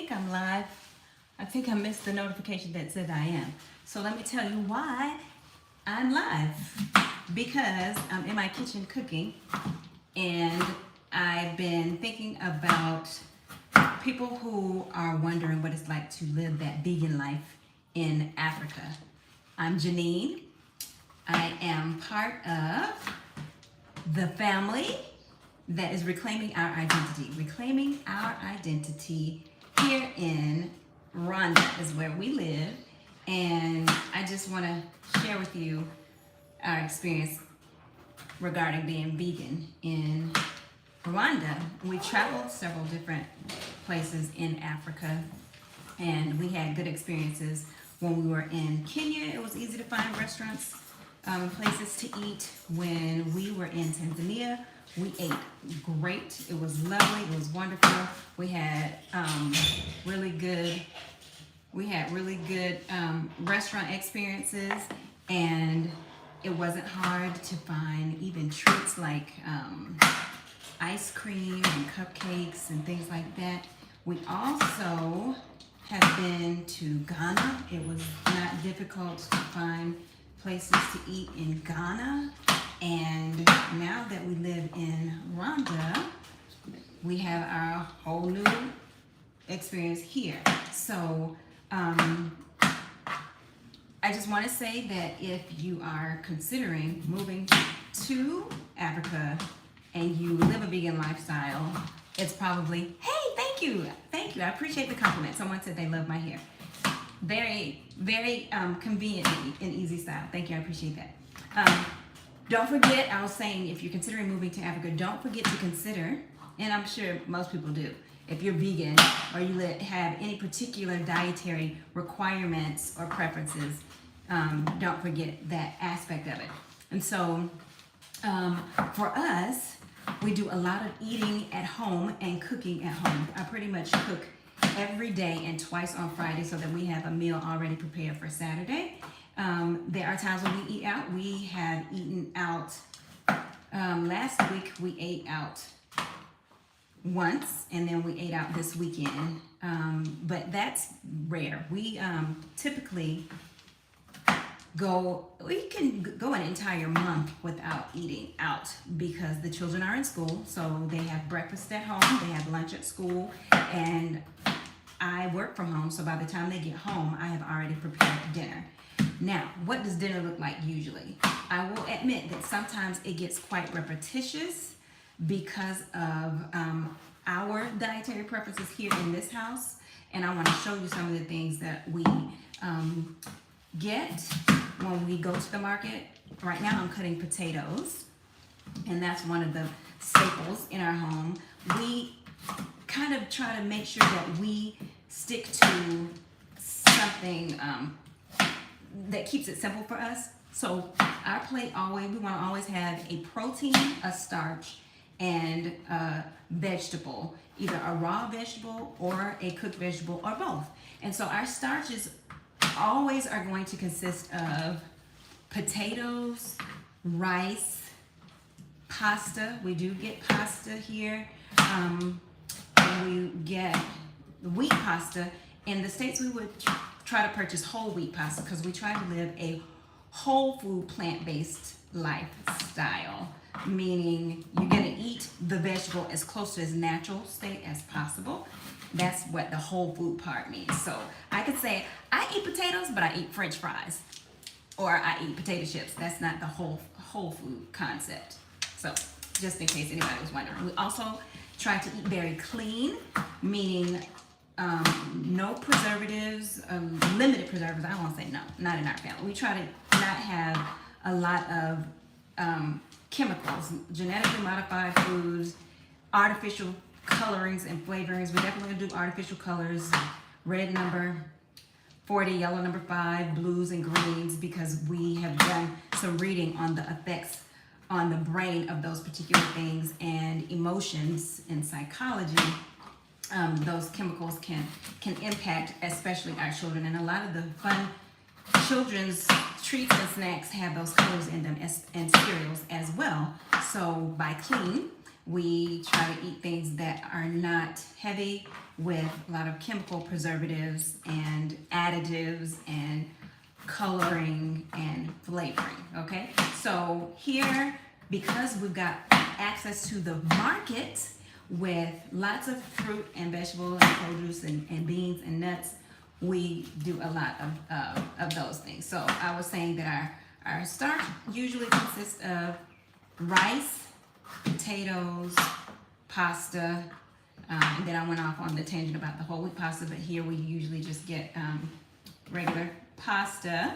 think I'm live. I think I missed the notification that said I am. So let me tell you why I'm live. Because I'm in my kitchen cooking and I've been thinking about people who are wondering what it's like to live that vegan life in Africa. I'm Janine. I am part of the family that is reclaiming our identity. Reclaiming our identity here in Rwanda is where we live. And I just want to share with you our experience regarding being vegan in Rwanda. We traveled several different places in Africa and we had good experiences. When we were in Kenya, it was easy to find restaurants, places to eat. When we were in Tanzania, we ate great. It was lovely. It was wonderful. We had really good restaurant experiences, and it wasn't hard to find even treats like ice cream and cupcakes and things like that. We also have been to Ghana. It was not difficult to find places to eat in Ghana. And now that we live in Rwanda, we have our whole new experience here. So I just want to say that if you are considering moving to Africa and you live a vegan lifestyle, it's probably, hey, thank you. I appreciate the compliment. Someone said they love my hair. Very, very convenient and easy style. Thank you, I appreciate that. Don't forget, I was saying, if you're considering moving to Africa, don't forget to consider, and I'm sure most people do, if you're vegan or you have any particular dietary requirements or preferences, don't forget that aspect of it. And so for us, we do a lot of eating at home and cooking at home. I pretty much cook every day and twice on Friday so that we have a meal already prepared for Saturday. There are times when we eat out. We have eaten out. Last week we ate out once, and then we ate out this weekend. But that's rare. We typically we can go an entire month without eating out because the children are in school, so they have breakfast at home, they have lunch at school, and I work from home, so by the time they get home, I have already prepared dinner. Now, what does dinner look like usually? I will admit that sometimes it gets quite repetitious because of our dietary preferences here in this house, and I want to show you some of the things that we get when we go to the market. Right now I'm cutting potatoes, and that's one of the staples in our home. We kind of try to make sure that we stick to something that keeps it simple for us. So our plate we want to always have a protein, a starch, and a vegetable, either a raw vegetable or a cooked vegetable or both. And so our starches always are going to consist of potatoes, rice, pasta. We do get pasta here. We get wheat pasta. In the States, we would try to purchase whole wheat pasta because we try to live a whole food plant-based lifestyle, meaning you're going to eat the vegetable as close to its natural state as possible. That's what the whole food part means. So I could say I eat potatoes, but I eat French fries, or I eat potato chips. That's not the whole food concept. So just in case anybody was wondering, we also try to eat very clean, meaning no preservatives, limited preservatives. I won't say no, not in our family. We try to not have a lot of chemicals, genetically modified foods, artificial colorings and flavorings. We definitely do artificial colors, red number 40, yellow number 5, blues and greens, because we have done some reading on the effects on the brain of those particular things and emotions and psychology. Those chemicals can impact especially our children, and a lot of the fun children's treats and snacks have those colors in them and cereals as well. So by clean, We try to eat things that are not heavy with a lot of chemical preservatives and additives and coloring and flavoring. Okay, so here, because we've got access to the market with lots of fruit and vegetable and produce and beans and nuts, we do a lot of those things. So I was saying that our starch usually consists of rice, potatoes, pasta, and then I went off on the tangent about the whole wheat pasta, but here we usually just get regular pasta.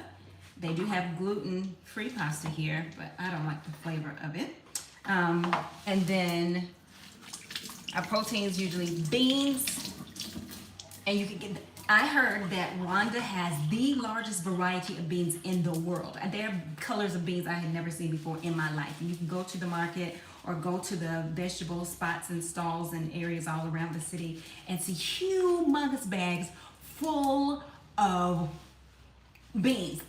They do have gluten-free pasta here, but I don't like the flavor of it. And then our proteins usually beans, and you can get. I heard that Rwanda has the largest variety of beans in the world. And there are colors of beans I had never seen before in my life. And you can go to the market or go to the vegetable spots and stalls and areas all around the city and see humongous bags full of beans.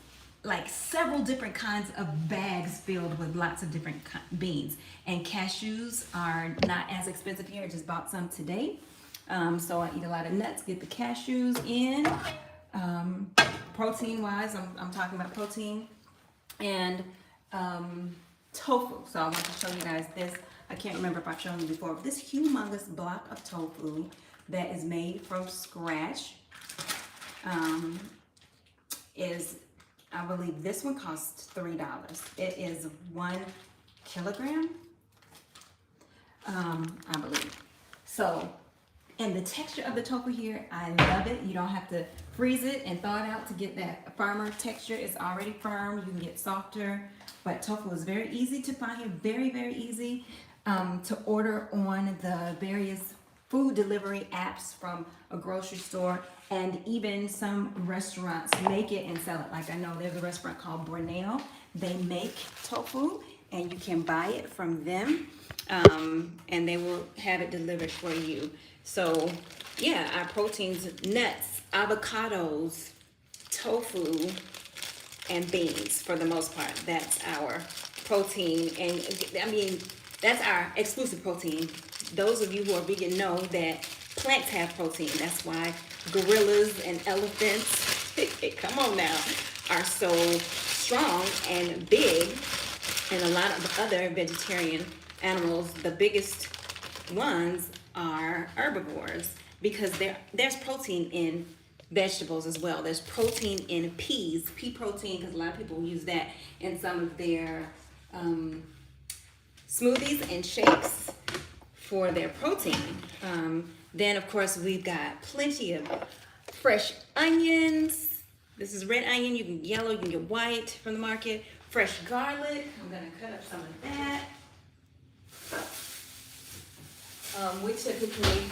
Like several different kinds of bags filled with lots of different beans. And cashews are not as expensive here. I just bought some today. So I eat a lot of nuts, get the cashews in. Protein wise, I'm talking about protein. And tofu. So I want to show you guys this. I can't remember if I've shown you before. This humongous block of tofu that is made from scratch is, I believe this one costs $3. It is 1 kilogram, I believe. So, and the texture of the tofu here, I love it. You don't have to freeze it and thaw it out to get that firmer texture. It's already firm. You can get softer. But tofu is very easy to find here. Very, very easy to order on the various food delivery apps from a grocery store. And even some restaurants make it and sell it. Like I know there's a restaurant called Borneo. They make tofu and you can buy it from them. And they will have it delivered for you. So yeah, our proteins, nuts, avocados, tofu, and beans for the most part. That's our protein. And I mean, that's our exclusive protein. Those of you who are vegan know that plants have protein. That's why gorillas and elephants, come on now, are so strong and big. And a lot of other vegetarian animals, the biggest ones are herbivores, because there's protein in vegetables as well. There's protein in peas, pea protein, because a lot of people use that in some of their smoothies and shakes for their protein. Then of course we've got plenty of fresh onions. This is red onion. You can get yellow, you can get white from the market. Fresh garlic. I'm gonna cut up some of that. We typically,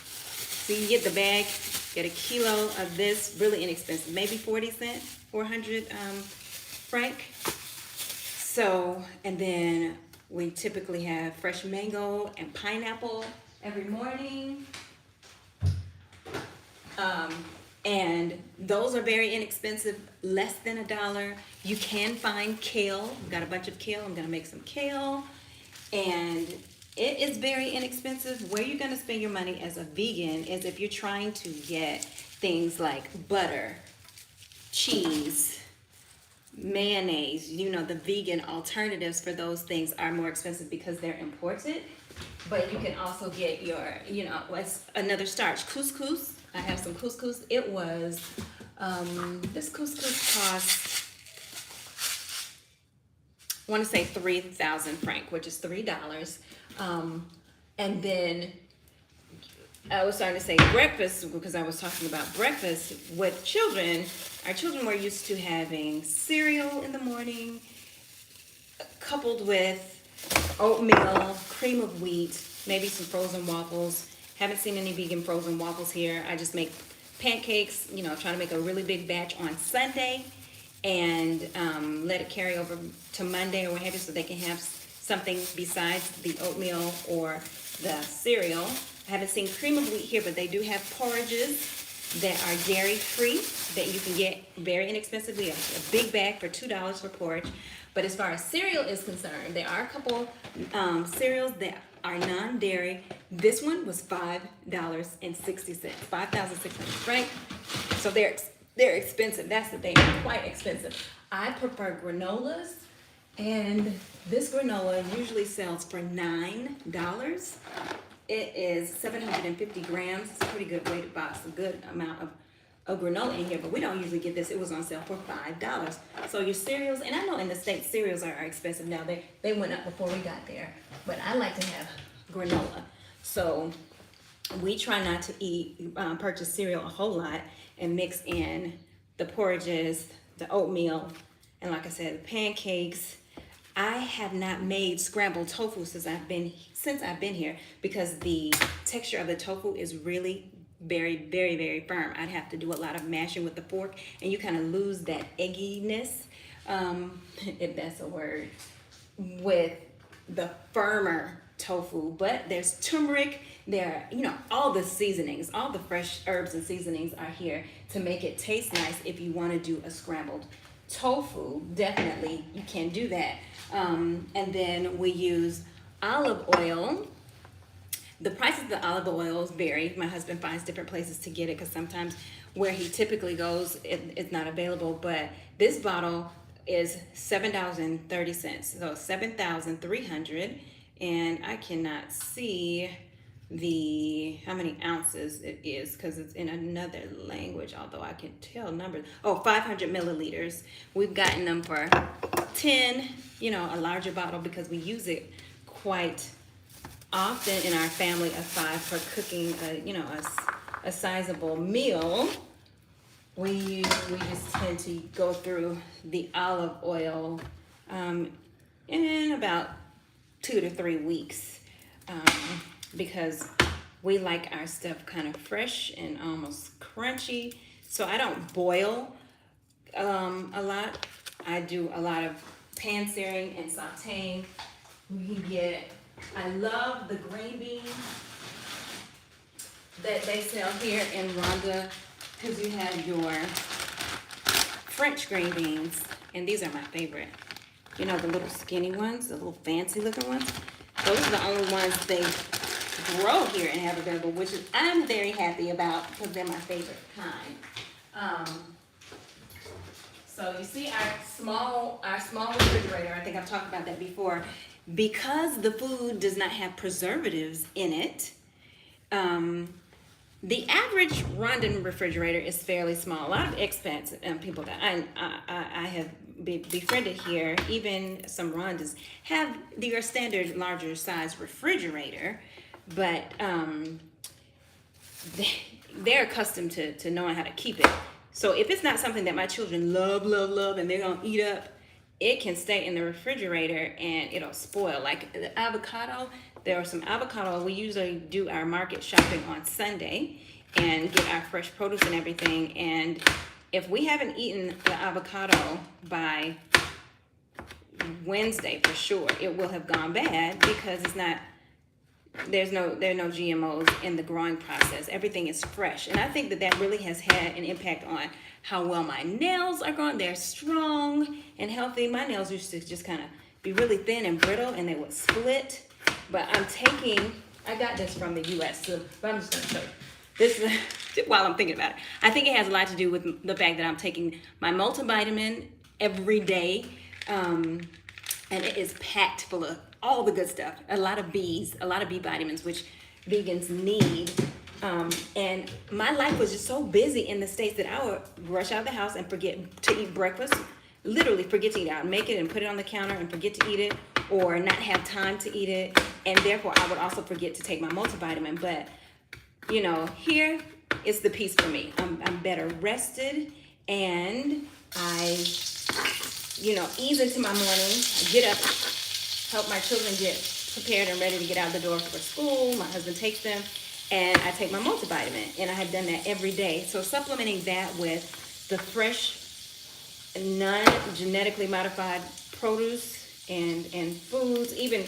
so you get the bag, get a kilo of this, really inexpensive, maybe 40 cents, 400 franc. So, and then we typically have fresh mango and pineapple every morning. And those are very inexpensive, less than $1. You can find kale. We've got a bunch of kale. I'm gonna make some kale. And it is very inexpensive. Where you're gonna spend your money as a vegan is if you're trying to get things like butter, cheese, mayonnaise. You know, the vegan alternatives for those things are more expensive because they're imported. But you can also get your, you know, what's another starch, couscous. I have some couscous. It was, this couscous cost, I want to say 3,000 franc, which is $3. And then I was starting to say breakfast, because I was talking about breakfast with children. Our children were used to having cereal in the morning, coupled with oatmeal, cream of wheat, maybe some frozen waffles. Haven't seen any vegan frozen waffles here. I just make pancakes, you know, trying to make a really big batch on Sunday and let it carry over to Monday or what have you, so they can have something besides the oatmeal or the cereal. I haven't seen cream of wheat here, but they do have porridges that are dairy-free that you can get very inexpensively, a big bag for $2 for porridge. But as far as cereal is concerned, there are a couple cereals that are non-dairy. This one was $5.60, 5,600, right? So they're expensive. That's the thing, they're quite expensive. I prefer granolas, and this granola usually sells for $9. It is 750 grams. It's a pretty good weighted box, a good amount of granola in here, but we don't usually get this. It was on sale for $5. So your cereals, and I know in the States cereals are expensive now. They went up before we got there, but I like to have granola. So we try not to purchase cereal a whole lot and mix in the porridges, the oatmeal, and like I said, the pancakes. I have not made scrambled tofu since I've been here because the texture of the tofu is really very, very, very firm. I'd have to do a lot of mashing with the fork, and you kind of lose that egginess, if that's a word, with the firmer tofu. But there's turmeric, all the seasonings, all the fresh herbs and seasonings are here to make it taste nice. If you want to do a scrambled tofu, definitely you can do that. And then we use olive oil. The prices of the olive oils vary. My husband finds different places to get it because sometimes where he typically goes, it's not available. But this bottle is $7.30, so 7,300, and I cannot see how many ounces it is because it's in another language, although I can tell numbers. 500 milliliters. We've gotten them for 10, a larger bottle because we use it quite often in our family of 5 for cooking a sizable meal. We just tend to go through the olive oil in about 2 to 3 weeks because we like our stuff kind of fresh and almost crunchy. So I don't boil a lot. I do a lot of pan searing and sauteing. I love the green beans that they sell here in Rwanda because you have your French green beans, and these are my favorite. The little skinny ones, the little fancy looking ones. Those are the only ones they grow here and have available, which is I'm very happy about because they're my favorite kind. So you see our small refrigerator, I think I've talked about that before, because the food does not have preservatives in it. The average Rwandan refrigerator is fairly small. A lot of expats and people that I have befriended here, even some Rwandans, have your standard larger size refrigerator, but they're accustomed to knowing how to keep it. So if it's not something that my children love, and they're gonna eat up, it can stay in the refrigerator and it'll spoil. Like the avocado, there are some avocado. We usually do our market shopping on Sunday and get our fresh produce and everything. And if we haven't eaten the avocado by Wednesday for sure, it will have gone bad because there are no GMOs in the growing process. Everything is fresh. And I think that really has had an impact on how well my nails are growing. They're strong and healthy. My nails used to just kind of be really thin and brittle and they would split. But I got this from the US, but I'm just going to show you. This is, while I'm thinking about it, I think it has a lot to do with the fact that I'm taking my multivitamin every day. And it is packed full of all the good stuff. A lot of B vitamins, which vegans need. And my life was just so busy in the States that I would rush out of the house and forget to eat breakfast. Literally forget to eat out. Make it and put it on the counter and forget to eat it, or not have time to eat it. And therefore, I would also forget to take my multivitamin. But, here is the piece for me. I'm better rested, and I, ease into my morning. I get up, help my children get prepared and ready to get out the door for school. My husband takes them, and I take my multivitamin, and I have done that every day. So supplementing that with the fresh, non-genetically modified produce and foods, even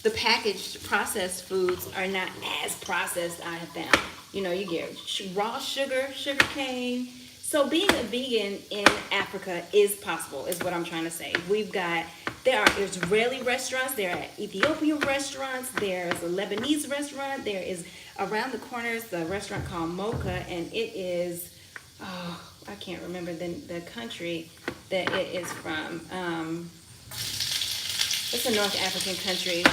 the packaged processed foods are not as processed, I have found. You get raw sugar cane. So being a vegan in Africa is possible, is what I'm trying to say. We've got There's Israeli restaurants, there are Ethiopian restaurants, there's a Lebanese restaurant, there is around the corners the restaurant called Mocha, and it is, oh, I can't remember the country that it is from. It's a North African country,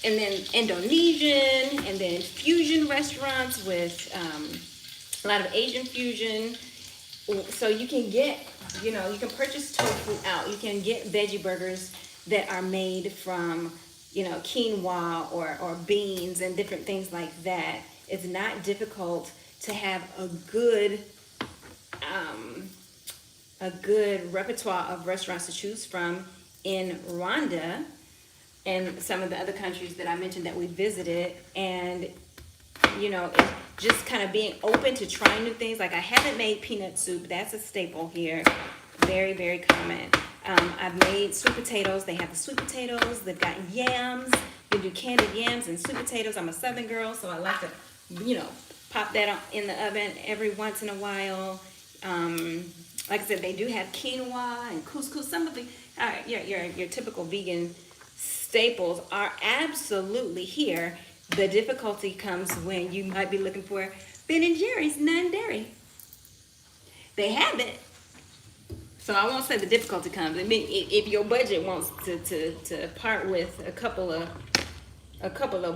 and then Indonesian, and then fusion restaurants with a lot of Asian fusion. So you can get, you can purchase tofu out. You can get veggie burgers that are made from, quinoa or beans and different things like that. It's not difficult to have a good repertoire of restaurants to choose from in Rwanda and some of the other countries that I mentioned that we visited. And it's just kind of being open to trying new things. Like, I haven't made peanut soup. That's a staple here. Very, very common. I've made sweet potatoes. They have the sweet potatoes. They've got yams. You can do candied yams and sweet potatoes. I'm a Southern girl, so I like to, pop that in the oven every once in a while. Like I said, they do have quinoa and couscous. Some of the your typical vegan staples are absolutely here. The difficulty comes when you might be looking for Ben and Jerry's non-dairy. They have it, so I won't say the difficulty comes. I mean, if your budget wants to part with a couple of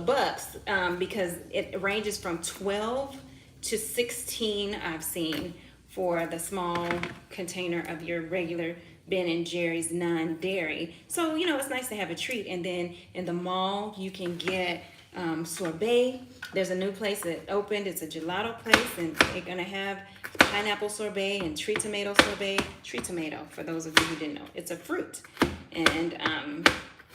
bucks, because it ranges from 12 to 16 I've seen for the small container of your regular Ben and Jerry's non-dairy. So it's nice to have a treat. And then in the mall you can get sorbet. There's a new place that opened. It's a gelato place, and they're gonna have pineapple sorbet and tree tomato sorbet. Tree tomato, for those of you who didn't know, it's a fruit, and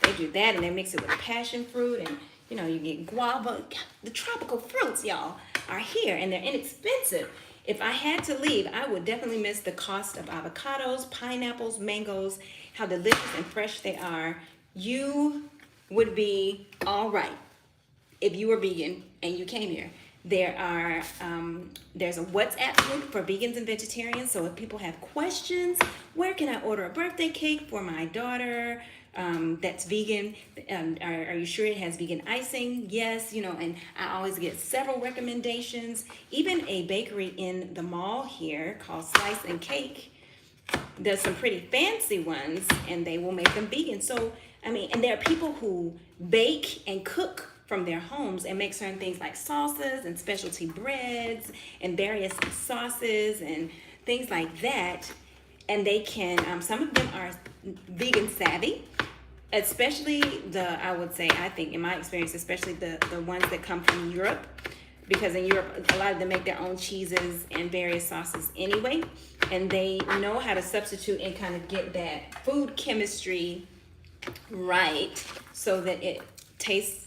they do that, and they mix it with passion fruit, and you get guava. The tropical fruits, y'all, are here, and they're inexpensive. If I had to leave, I would definitely miss the cost of avocados, pineapples, mangoes, how delicious and fresh they are. You would be all right if you were vegan and you came here. There's a WhatsApp group for vegans and vegetarians. So if people have questions, where can I order a birthday cake for my daughter that's vegan? Are you sure it has vegan icing? Yes, and I always get several recommendations. Even a bakery in the mall here called Slice and Cake does some pretty fancy ones, and they will make them vegan. So, and there are people who bake and cook from their homes and make certain things like salsas and specialty breads and various sauces and things like that. And they can, some of them are vegan savvy, especially I think in my experience, especially the ones that come from Europe, because in Europe, a lot of them make their own cheeses and various sauces anyway. And they know how to substitute and kind of get that food chemistry right so that it tastes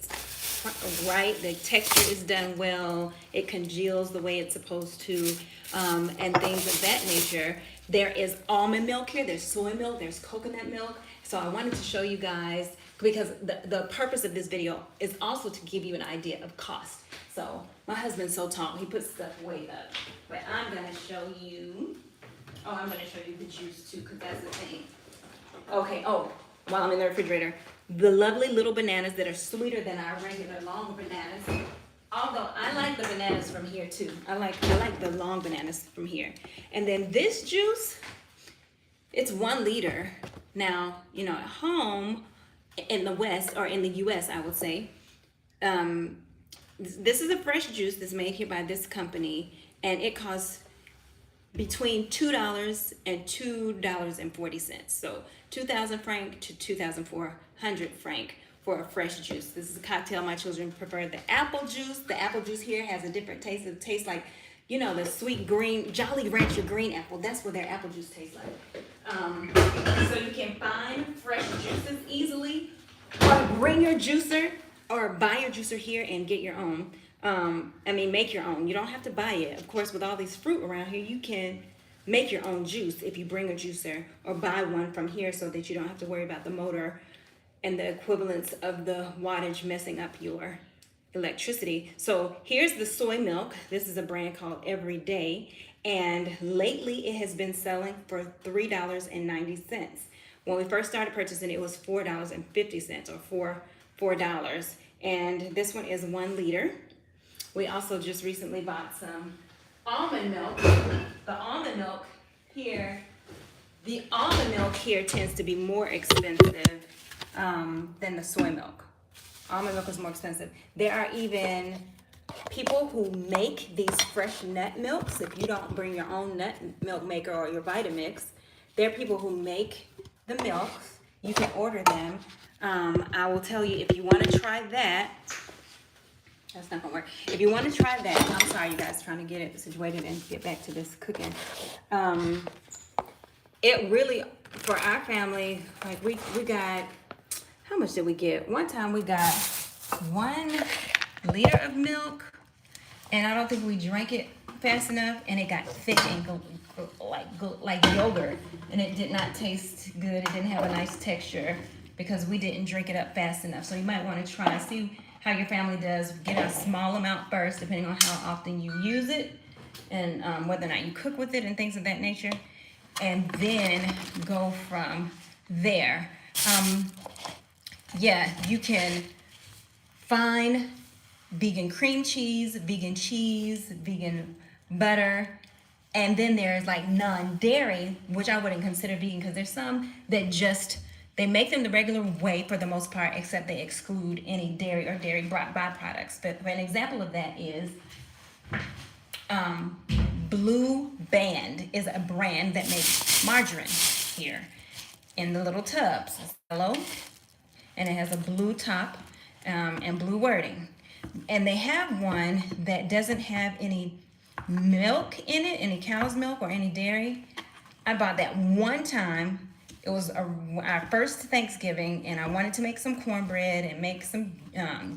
right, the texture is done well, it congeals the way it's supposed to, and things of that nature. There is almond milk here, there's soy milk, there's coconut milk. So I wanted to show you guys, because the purpose of this video is also to give you an idea of cost. So my husband's so tall, he puts stuff way up. But I'm gonna show you, I'm gonna show you the juice too, because that's the thing. Okay, while I'm in the refrigerator, the lovely little bananas that are sweeter than our regular long bananas. Although I like the bananas from here too. I like the long bananas from here. And then this juice, it's 1 liter. Now, at home in the West, or in the US, I would say, this is a fresh juice that's made here by this company, and it costs between $2 and $2.40. So 2,000 franc to 2,400 franc for a fresh juice. This is a cocktail my children prefer. The apple juice. The apple juice here has a different taste. It tastes like, the sweet green, Jolly Rancher green apple. That's what their apple juice tastes like. So you can find fresh juices easily, or bring your juicer, or buy your juicer here and get your own. Make your own. You don't have to buy it. Of course, with all these fruit around here, you can make your own juice if you bring a juicer, or buy one from here so that you don't have to worry about the motor and the equivalence of the wattage messing up your electricity. So here's the soy milk. This is a brand called Everyday, And lately it has been selling for $3.90. When we first started purchasing, it was $4.50 or $4. And this one is 1 liter. We also just recently bought some almond milk. The almond milk here, the almond milk here tends to be more expensive than the soy milk. Almond milk is more expensive. There are even people who make these fresh nut milks. If you don't bring your own nut milk maker or your Vitamix, there are people who make the milks. You can order them. I will tell you, if you want to try that, that's not gonna work. If you want to try that, I'm sorry, you guys, trying to get it situated and get back to this cooking. It really, for our family, like we got, how much did we get? One time we got 1 liter of milk, and I don't think we drank it fast enough, and it got thick and like yogurt, and it did not taste good. It didn't have a nice texture because we didn't drink it up fast enough. So you might want to try, see how your family does. Get a small amount first, depending on how often you use it, and whether or not you cook with it and things of that nature, and then go from there. Yeah, you can find vegan cream cheese, vegan butter, and then there's like non-dairy, which I wouldn't consider vegan, because there's some that just, they make them the regular way for the most part, except they exclude any dairy or dairy byproducts. But an example of that is Blue Band is a brand that makes margarine here in the little tubs. It's yellow, and it has a blue top and blue wording. And they have one that doesn't have any milk in it, any cow's milk or any dairy. I bought that one time. It was our first Thanksgiving, and I wanted to make some cornbread and make some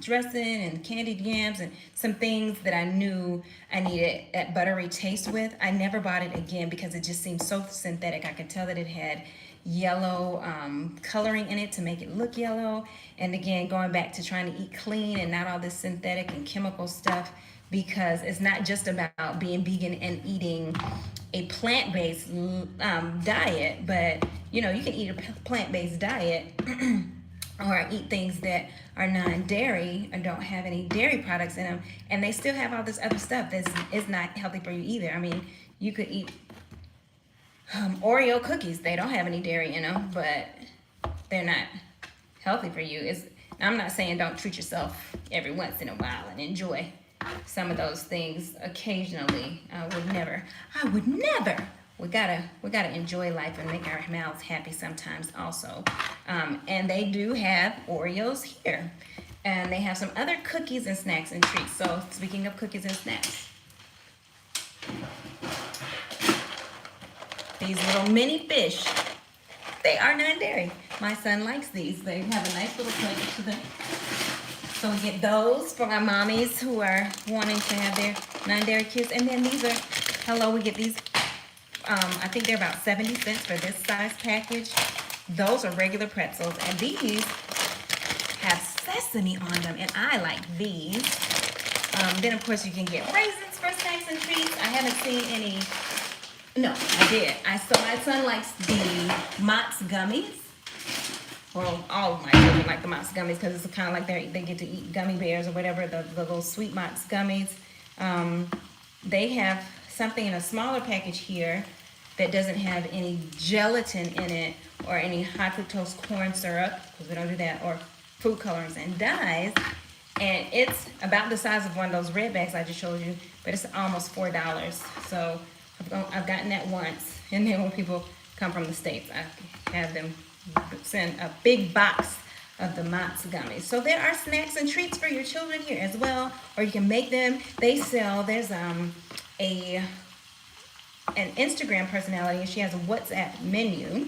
dressing and candied yams and some things that I knew I needed that buttery taste with. I never bought it again because it just seemed so synthetic. I could tell that it had yellow coloring in it to make it look yellow. And again, going back to trying to eat clean and not all this synthetic and chemical stuff, because it's not just about being vegan and eating a plant-based diet, but you know, you can eat a plant-based diet or eat things that are non-dairy or don't have any dairy products in them, and they still have all this other stuff that is not healthy for you either. I mean, you could eat Oreo cookies. They don't have any dairy in them, but they're not healthy for you. I'm not saying don't treat yourself every once in a while and enjoy some of those things occasionally. I would never. We gotta enjoy life and make our mouths happy sometimes also. And they do have Oreos here, and they have some other cookies and snacks and treats. So speaking of cookies and snacks, these little mini fish, they are non-dairy. My son likes these. They have a nice little flavor to them. So we get those for our mommies who are wanting to have their non-dairy kids. And then these are, we get these, I think they're about 70 cents for this size package. Those are regular pretzels. And these have sesame on them, and I like these. Then, of course, you can get raisins for snacks and treats. I haven't seen any. No, I did. So my son likes the Mott's gummies. Well, all of my children like the Mott's gummies because it's kind of like they get to eat gummy bears or whatever, the little sweet Mott's gummies. They have something in a smaller package here that doesn't have any gelatin in it or any high fructose corn syrup, because we don't do that, or food colorings and dyes. And it's about the size of one of those red bags I just showed you, but it's almost $4. So I've gotten that once. And then when people come from the States, I have them send a big box of the Mott's gummies. So there are snacks and treats for your children here as well, or you can make them. They sell, there's an Instagram personality, and she has a WhatsApp menu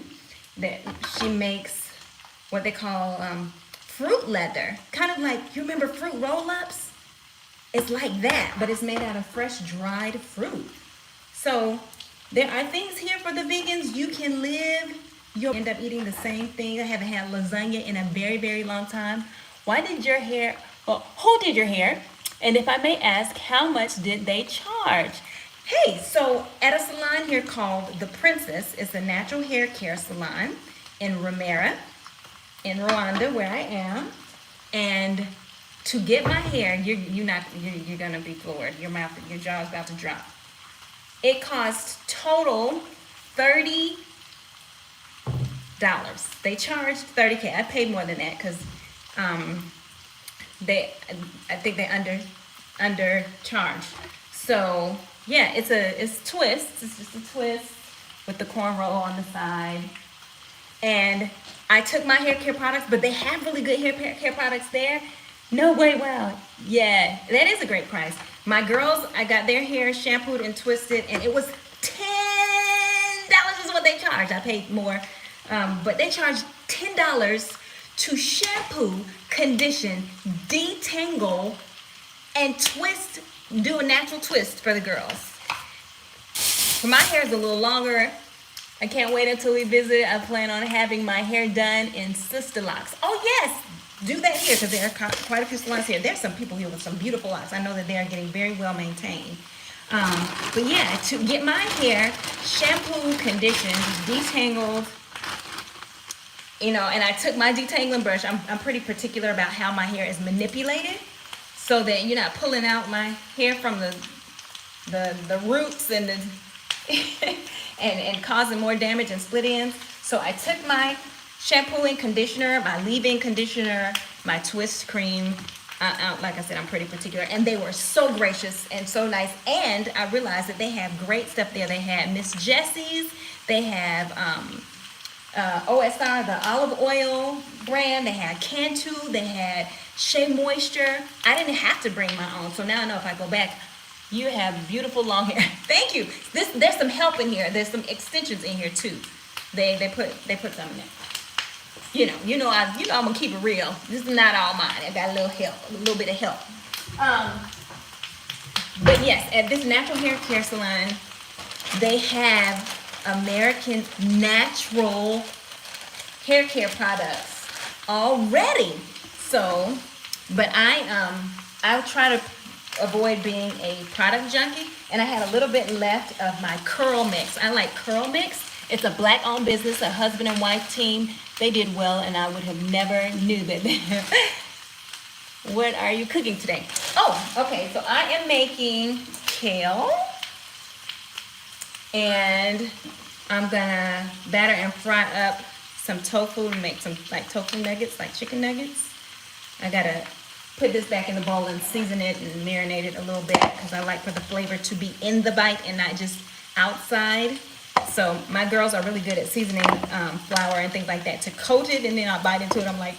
that she makes what they call fruit leather. Kind of like, you remember fruit roll-ups? It's like that, but it's made out of fresh dried fruit. So there are things here for the vegans. You can live. You'll end up eating the same thing. I haven't had lasagna in a very, very long time. Who did your hair? And if I may ask, how much did they charge? Hey, so at a salon here called The Princess, it's a natural hair care salon in Ramera, in Rwanda, where I am. And to get my hair, you're gonna be floored. Your jaw's about to drop. It costs total $30. They charged 30K. I paid more than that because um, I think they undercharged. So yeah, it's twists. It's just a twist with the cornrow on the side. And I took my hair care products, but they have really good hair care products there. No way, wow. Yeah, that is a great price. My girls, I got their hair shampooed and twisted, and it was $10 is what they charged. I paid more, but they charged $10 to shampoo, condition, detangle, and twist, do a natural twist for the girls. For my hair is a little longer. I can't wait until we visit. I plan on having my hair done in sister locks. Oh yes, do that here because there are quite a few salons here. There's some people here with some beautiful locks. I know that they are getting very well maintained. But yeah, to get my hair shampooed, conditioned, detangled, and I took my detangling brush. I'm pretty particular about how my hair is manipulated so that you're not pulling out my hair from the roots and the and causing more damage and split ends. So I took my shampoo and conditioner, my leave-in conditioner, my twist cream. Like I said, I'm pretty particular, and they were so gracious and so nice. And I realized that they have great stuff there. They had Miss Jessie's. They have OSR, the olive oil brand. They had Cantu. They had Shea Moisture. I didn't have to bring my own, so now I know if I go back, you have beautiful long hair. Thank you. There's some help in here. There's some extensions in here too. They put some in there. I'm gonna keep it real. This is not all mine. I got a little bit of help. But yes, at this natural hair care salon, they have American natural hair care products already. So, but I'll try to avoid being a product junkie, and I had a little bit left of my curl mix. I like curl mix. It's a black-owned business, a husband and wife team. They did well, and I would have never knew that. What are you cooking today? Oh, okay, so I am making kale, and I'm gonna batter and fry up some tofu and make some like tofu nuggets, like chicken nuggets. I gotta put this back in the bowl and season it and marinate it a little bit because I like for the flavor to be in the bite and not just outside. So my girls are really good at seasoning flour and things like that to coat it, and then I'll bite into it. I'm like,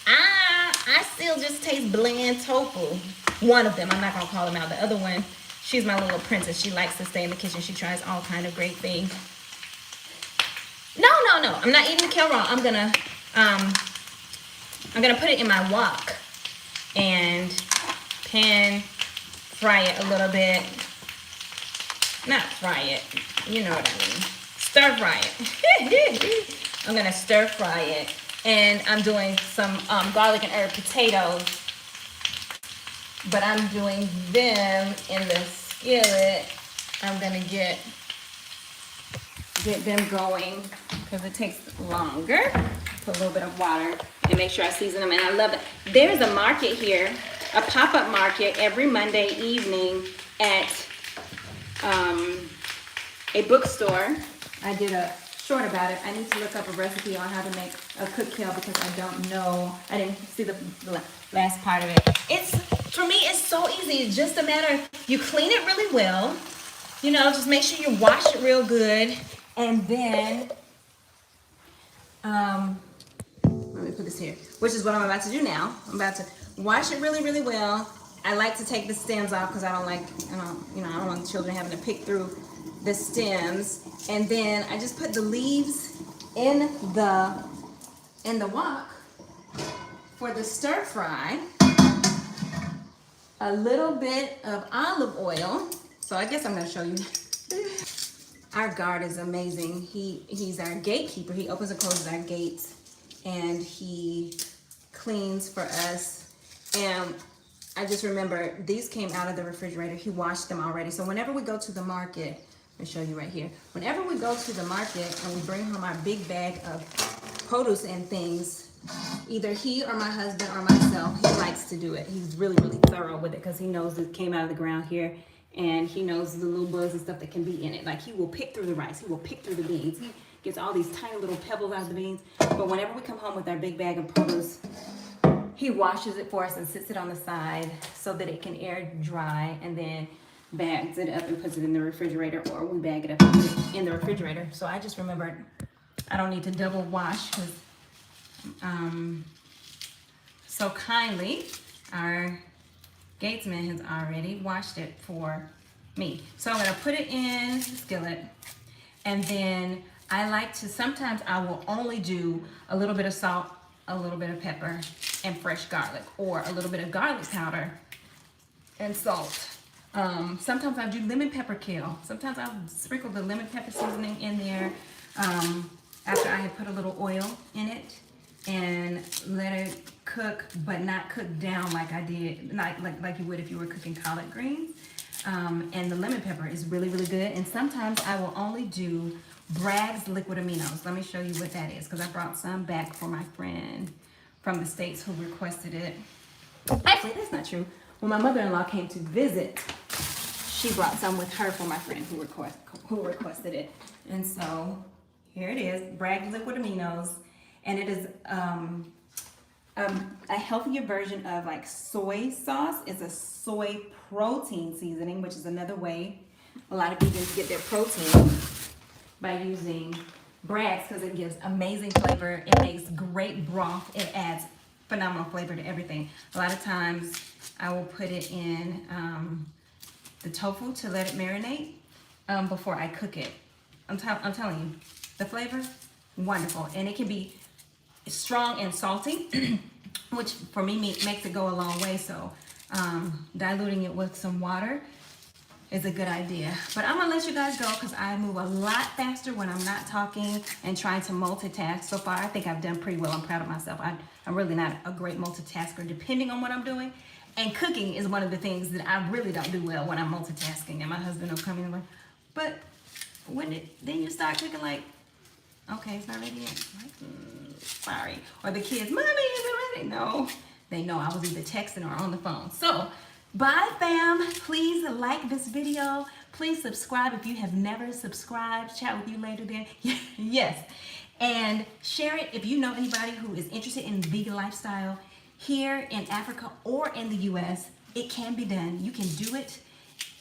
I still just taste bland tofu. One of them, I'm not gonna call them out. The other one, she's my little princess. She likes to stay in the kitchen. She tries all kind of great things. No, I'm not eating the kale raw. I'm gonna put it in my wok and pan fry it a little bit. Not fry it, you know what I mean. Stir fry it. I'm gonna stir fry it, and I'm doing some garlic and herb potatoes, but I'm doing them in the skillet. I'm gonna get them going because it takes longer. Put a little bit of water and make sure I season them, and I love it. There's a market here, a pop-up market every Monday evening at a bookstore. I did a short about it. I need to look up a recipe on how to make a cooked kale because I don't know. I didn't see the last part of it. For me, it's so easy. It's just a matter of you clean it really well. Just make sure you wash it real good, and then let me put this here, which is what I'm about to do now. I'm about to wash it really, really well. I like to take the stems off because I don't want children having to pick through the stems. And then I just put the leaves in the wok for the stir fry. A little bit of olive oil. So I guess I'm going to show you. Our guard is amazing. He's our gatekeeper. He opens and closes our gates, and he cleans for us. And I just remember these came out of the refrigerator. He washed them already. So whenever we go to the market, let me show you right here. Whenever we go to the market and we bring home our big bag of produce and things, either he or my husband or myself, he likes to do it. He's really, really thorough with it because he knows it came out of the ground here, and he knows the little bugs and stuff that can be in it. Like, he will pick through the rice. He will pick through the beans. He gets all these tiny little pebbles out of the beans. But whenever we come home with our big bag of produce, he washes it for us and sits it on the side so that it can air dry, and then bags it up and puts it in the refrigerator, or we bag it up and put it in the refrigerator. So I just remembered I don't need to double wash because so kindly our gatesman has already washed it for me. So I'm gonna put it in the skillet, and then I like to, sometimes I will only do a little bit of salt, a little bit of pepper, and fresh garlic, or a little bit of garlic powder and salt. Sometimes I do lemon pepper kill. Sometimes I'll sprinkle the lemon pepper seasoning in there after I have put a little oil in it and let it cook, but not cook down like I did, like you would if you were cooking collard greens. And the lemon pepper is really, really good. And sometimes I will only do Bragg's liquid aminos. Let me show you what that is, because I brought some back for my friend from the States who requested it. Actually, that's not true. When my mother-in-law came to visit, she brought some with her for my friend who requested it. And so here it is, Bragg's liquid aminos. And it is a healthier version of like soy sauce. It's a soy protein seasoning, which is another way a lot of vegans get their protein, by using Bragg's, because it gives amazing flavor. It makes great broth. It adds phenomenal flavor to everything. A lot of times I will put it in the tofu to let it marinate before I cook it. I'm telling you, the flavor, wonderful. And it can be strong and salty, which for me makes it go a long way. So diluting it with some water is a good idea. But I'm gonna let you guys go because I move a lot faster when I'm not talking and trying to multitask. So far, I think I've done pretty well. I'm proud of myself. I'm really not a great multitasker depending on what I'm doing. And cooking is one of the things that I really don't do well when I'm multitasking. And my husband will come in and like, but then you start cooking like, okay, it's not ready yet. Like, sorry. Or the kids, mommy, is it ready? No, they know I was either texting or on the phone. So, bye fam. Please like this video. Please subscribe if you have never subscribed. Chat with you later then. Yes. And share it if you know anybody who is interested in vegan lifestyle here in Africa or in the US. It can be done. You can do it.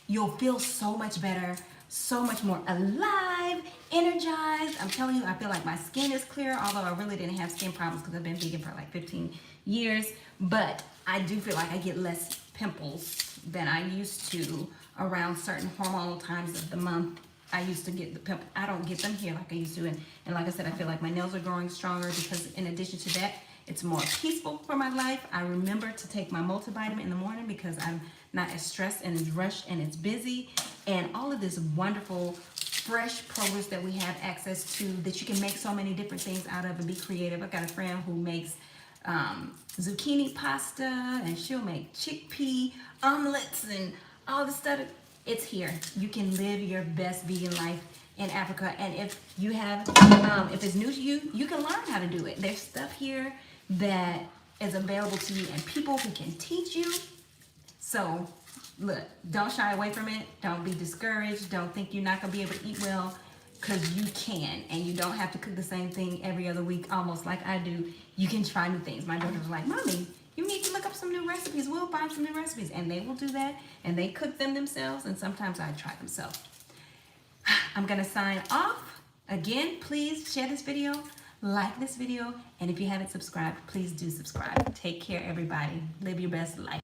You'll feel so much better, so much more alive, energized. I'm telling you, I feel like my skin is clear, although I really didn't have skin problems because I've been vegan for like 15 years. But I do feel like I get less pimples than I used to around certain hormonal times of the month. I used to get the pimples. I don't get them here like I used to. And like I said, I feel like my nails are growing stronger because in addition to that, it's more peaceful for my life. I remember to take my multivitamin in the morning because I'm not as stressed and as rushed and as busy. And all of this wonderful, fresh produce that we have access to that you can make so many different things out of and be creative. I've got a friend who makes zucchini pasta, and she'll make chickpea omelets and all the stuff. It's here. You can live your best vegan life in Africa. And if you have, if it's new to you, you can learn how to do it. There's stuff here that is available to you and people who can teach you. So look, don't shy away from it. Don't be discouraged. Don't think you're not gonna be able to eat well, because you can, and you don't have to cook the same thing every other week, almost like I do. You can try new things. My daughter was like, Mommy, you need to look up some new recipes. We'll find some new recipes. And they will do that, and they cook them themselves, and sometimes I try them. So I'm gonna sign off. Again, please share this video, like this video, and if you haven't subscribed, please do subscribe. Take care, everybody. Live your best life.